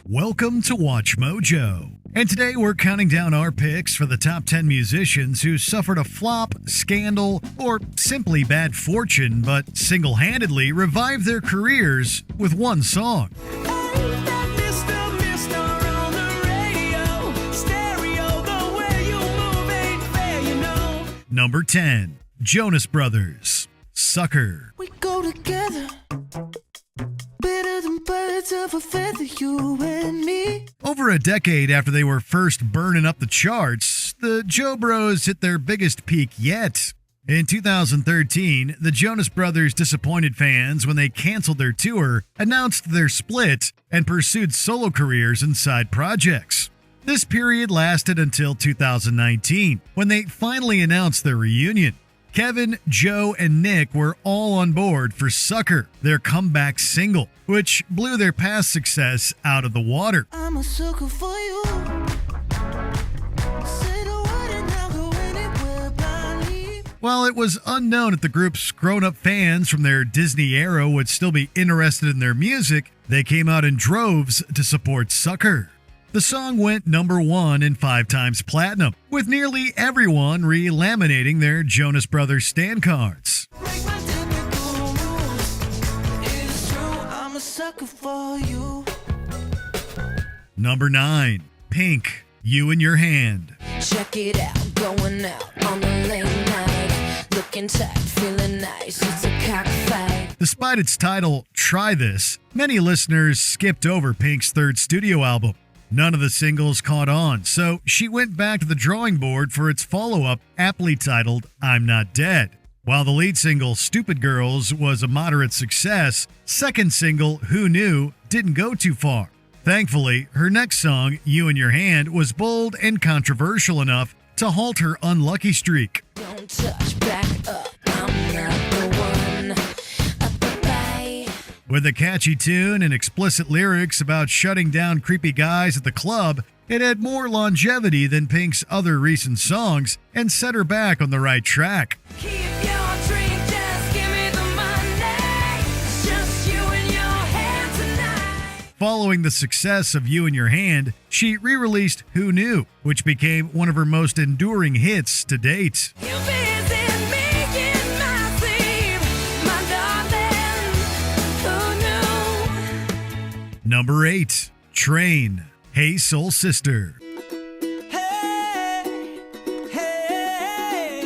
Welcome to Watch Mojo. And today we're counting down our picks for the top 10 musicians who suffered a flop, scandal, or simply bad fortune, but single-handedly revived their careers with one song. Number 10, Jonas Brothers, Sucker. We go together, better than birds of a feather, you and me. Over a decade after they were first burning up the charts, the Jo Bros hit their biggest peak yet. In 2013, the Jonas Brothers disappointed fans when they canceled their tour, announced their split, and pursued solo careers and side projects. This period lasted until 2019, when they finally announced their reunion. Kevin, Joe, and Nick were all on board for Sucker, their comeback single, which blew their past success out of the water. I'm a sucker for you. Say the word and I'll go anywhere blindly. While it was unknown if the group's grown-up fans from their Disney era would still be interested in their music, they came out in droves to support Sucker. The song went number 1 and 5 times platinum, with nearly everyone re-laminating their Jonas Brothers stand cards. Break my typical rules. It's true, I'm a sucker for you. Number 9, Pink, You in Your Hand. Check it out, going out on the late night. Looking tight, feeling nice, it's a cockfight. Despite its title, Try This, many listeners skipped over Pink's third studio album. None of the singles caught on, so she went back to the drawing board for its follow-up, aptly titled I'm Not Dead. While the lead single, Stupid Girls, was a moderate success, second single, Who Knew, didn't go too far. Thankfully, her next song, You in Your Hand, was bold and controversial enough to halt her unlucky streak. Don't touch, back up, I'm not the one. Up-a-bye. With a catchy tune and explicit lyrics about shutting down creepy guys at the club, it had more longevity than Pink's other recent songs and set her back on the right track. Keep your dream, just give me the money. Just you in your hand tonight. Following the success of You in Your Hand, she re-released Who Knew, which became one of her most enduring hits to date. You visit me in my sleep, my darling. Who knew? Number 8, Train, Hey Soul Sister. Hey, hey,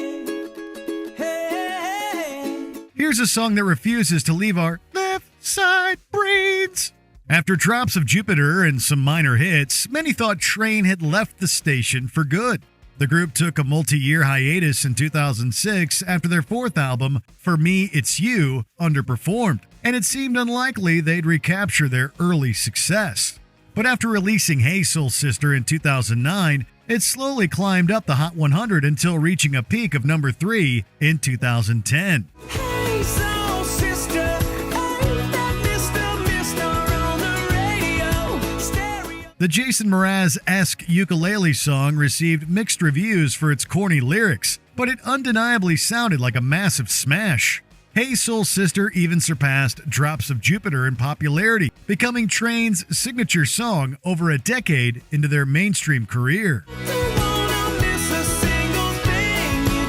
hey. Here's a song that refuses to leave our left side brains. After Drops of Jupiter and some minor hits, many thought Train had left the station for good. The group took a multi-year hiatus in 2006 after their fourth album, For Me It's You, underperformed, and it seemed unlikely they'd recapture their early success. But after releasing Hey Soul Sister in 2009, it slowly climbed up the Hot 100 until reaching a peak of number 3 in 2010. Hey, soul sister, ain't that Mister on the radio? Stereo. The Jason Mraz-esque ukulele song received mixed reviews for its corny lyrics, but it undeniably sounded like a massive smash. Hey Soul Sister even surpassed Drops of Jupiter in popularity, becoming Train's signature song over a decade into their mainstream career. Don't wanna miss a single thing you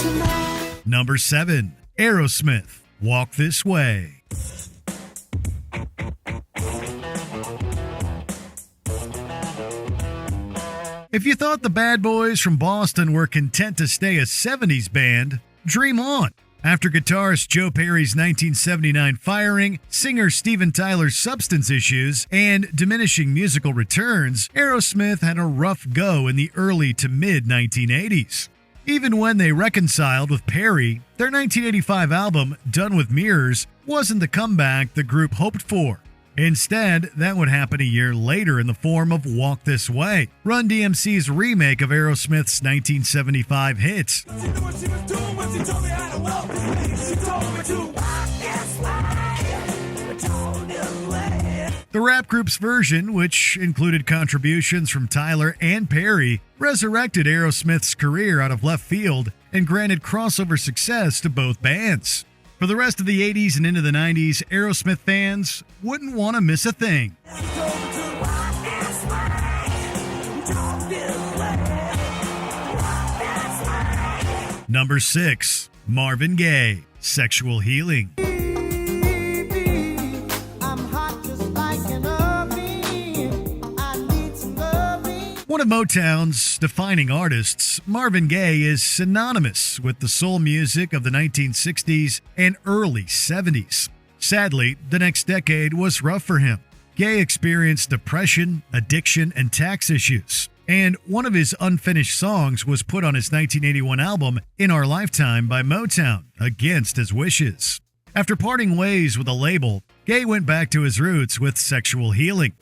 do tonight. Number 7, Aerosmith, Walk This Way. If you thought the Bad Boys from Boston were content to stay a 70s band, dream on. After guitarist Joe Perry's 1979 firing, singer Steven Tyler's substance issues, and diminishing musical returns, Aerosmith had a rough go in the early to mid-1980s. Even when they reconciled with Perry, their 1985 album, Done with Mirrors, wasn't the comeback the group hoped for. Instead, that would happen a year later in the form of Walk This Way, Run DMC's remake of Aerosmith's 1975 hit. The rap group's version, which included contributions from Tyler and Perry, resurrected Aerosmith's career out of left field and granted crossover success to both bands. For the rest of the 80s and into the 90s, Aerosmith fans wouldn't want to miss a thing. Number 6. Marvin Gaye, Sexual Healing. One of Motown's defining artists, Marvin Gaye is synonymous with the soul music of the 1960s and early 70s. Sadly, the next decade was rough for him. Gaye experienced depression, addiction, and tax issues, and one of his unfinished songs was put on his 1981 album, In Our Lifetime by Motown, against his wishes. After parting ways with a label, Gaye went back to his roots with Sexual Healing.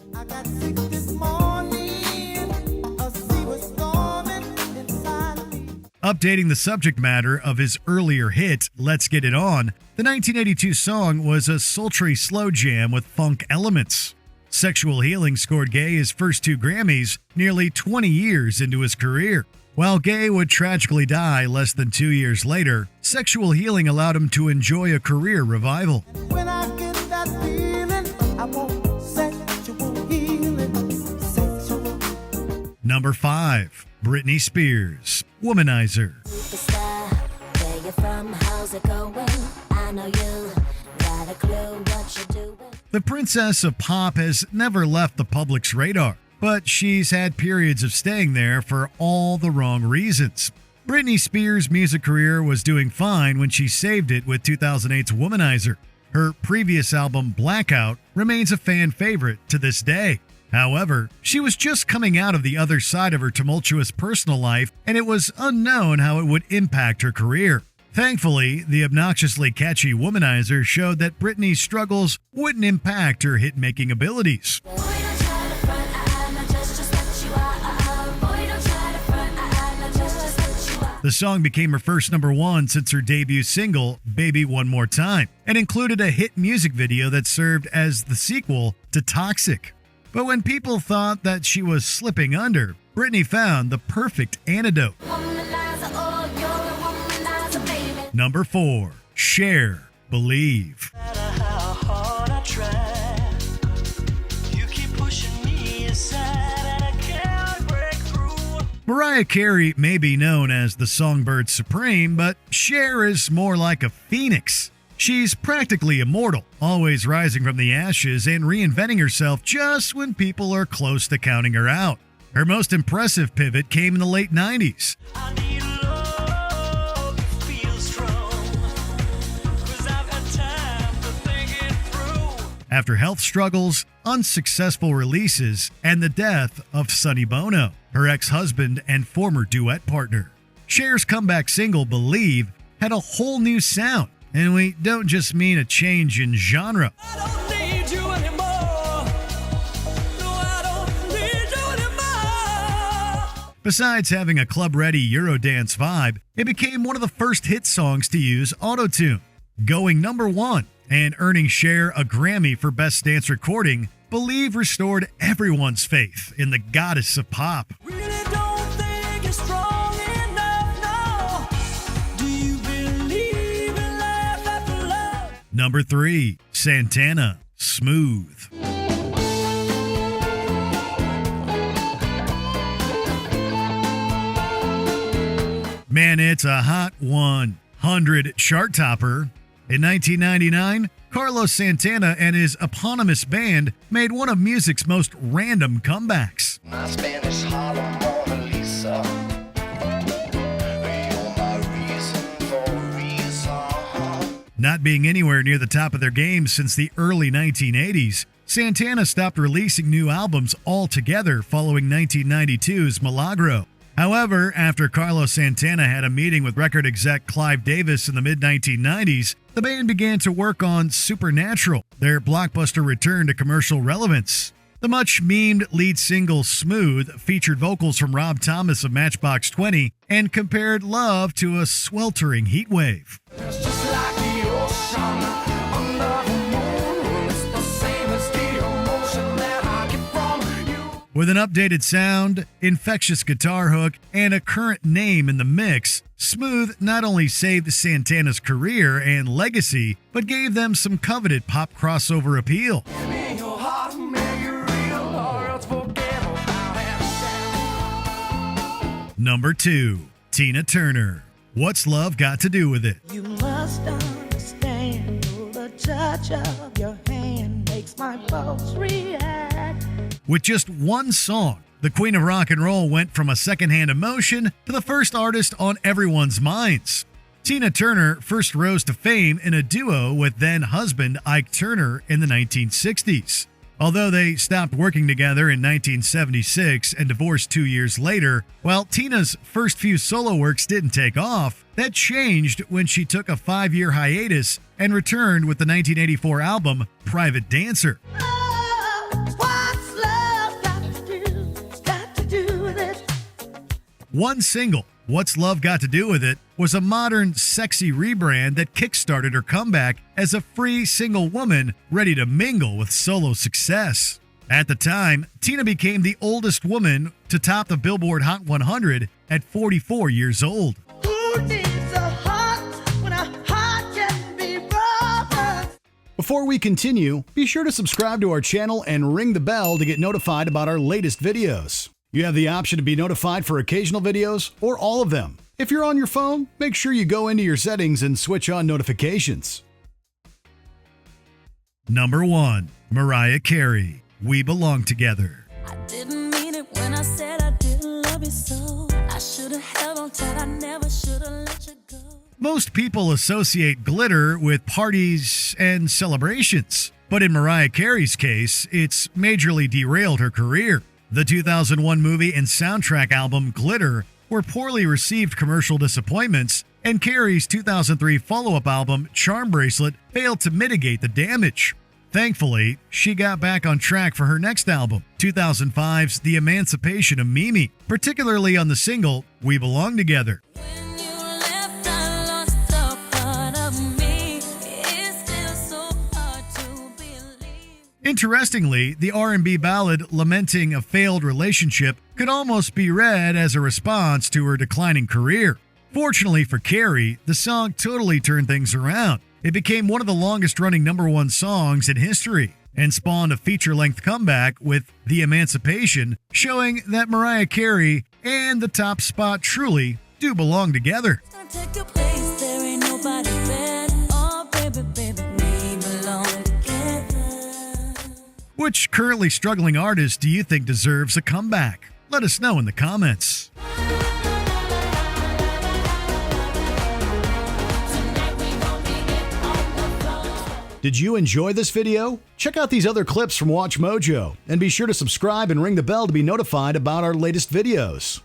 Updating the subject matter of his earlier hit, Let's Get It On, the 1982 song was a sultry slow jam with funk elements. Sexual Healing scored Gaye his first 2 Grammys nearly 20 years into his career. While Gaye would tragically die less than 2 years later, Sexual Healing allowed him to enjoy a career revival. When I get that feeling, I want sexual healing, sexual. Number 5. Britney Spears, Womanizer. Superstar, where you from? How's it going? I know you got a clue what you're doing. The princess of pop has never left the public's radar, but she's had periods of staying there for all the wrong reasons. Britney Spears' music career was doing fine when she saved it with 2008's Womanizer. Her previous album, Blackout, remains a fan favorite to this day. However, she was just coming out of the other side of her tumultuous personal life, and it was unknown how it would impact her career. Thankfully, the obnoxiously catchy Womanizer showed that Britney's struggles wouldn't impact her hit-making abilities. The song became her first number 1 since her debut single, Baby One More Time, and included a hit music video that served as the sequel to Toxic. But when people thought that she was slipping under, Britney found the perfect antidote. Number 4. Cher, Believe. Mariah Carey may be known as the Songbird Supreme, but Cher is more like a phoenix. She's practically immortal, always rising from the ashes and reinventing herself just when people are close to counting her out. Her most impressive pivot came in the late 90s. After health struggles, unsuccessful releases, and the death of Sonny Bono, her ex-husband and former duet partner. Cher's comeback single, Believe, had a whole new sound. And we don't just mean a change in genre. I don't need you anymore. No, I don't need you anymore. Besides having a club-ready Eurodance vibe, it became one of the first hit songs to use autotune. Going number 1 and earning Cher a Grammy for Best Dance Recording, Believe restored everyone's faith in the goddess of pop. Really don't think you're strong enough now. Do you believe in life after love? Number 3. Santana, Smooth. Man, it's a hot 100 chart topper. In 1999, Carlos Santana and his eponymous band made one of music's most random comebacks. My Spanish Harlem Mona Lisa. You're my reason for reason. Not being anywhere near the top of their game since the early 1980s, Santana stopped releasing new albums altogether following 1992's Milagro. However, after Carlos Santana had a meeting with record exec Clive Davis in the mid-1990s, the band began to work on Supernatural, their blockbuster return to commercial relevance. The much-memed lead single Smooth featured vocals from Rob Thomas of Matchbox 20 and compared love to a sweltering heat wave. It's just like the ocean under the moon. It's the same as the emotion With an updated sound, infectious guitar hook, and a current name in the mix, Smooth not only saved Santana's career and legacy, but gave them some coveted pop crossover appeal. Number 2. Tina Turner. What's Love Got to Do with It? You must understand, the touch of your hand makes my pulse react. With just one song, the Queen of Rock and Roll went from a secondhand emotion to the first artist on everyone's minds. Tina Turner first rose to fame in a duo with then-husband Ike Turner in the 1960s. Although they stopped working together in 1976 and divorced 2 years later, while Tina's first few solo works didn't take off, that changed when she took a 5-year hiatus and returned with the 1984 album Private Dancer. What's love got to do with it? One single, What's Love Got to Do with It, was a modern, sexy rebrand that kickstarted her comeback as a free single woman ready to mingle with solo success. At the time, Tina became the oldest woman to top the Billboard Hot 100 at 44 years old. Who needs a heart when a heart can be broken? Before we continue, be sure to subscribe to our channel and ring the bell to get notified about our latest videos. You have the option to be notified for occasional videos or all of them. If you're on your phone, make sure you go into your settings and switch on notifications. Number 1. Mariah Carey. We Belong Together. I didn't mean it when I said I didn't love you so. I should have held on tight, I never should have let you go. Most people associate glitter with parties and celebrations, but in Mariah Carey's case, it's majorly derailed her career. The 2001 movie and soundtrack album Glitter were poorly received commercial disappointments, and Carey's 2003 follow-up album Charm Bracelet failed to mitigate the damage. Thankfully, she got back on track for her next album, 2005's The Emancipation of Mimi, particularly on the single We Belong Together. When you left, I lost a part of me. It's still so hard to believe. Interestingly, the R&B ballad lamenting a failed relationship could almost be read as a response to her declining career. Fortunately for Carey, the song totally turned things around. It became one of the longest-running #1 songs in history and spawned a feature-length comeback with The Emancipation, showing that Mariah Carey and the top spot truly do belong together. It's gonna take your place, there ain't nobody better. Oh, baby, baby, we belong together. Which currently struggling artist do you think deserves a comeback? Let us know in the comments. Did you enjoy this video? Check out these other clips from Watch Mojo, and be sure to subscribe and ring the bell to be notified about our latest videos.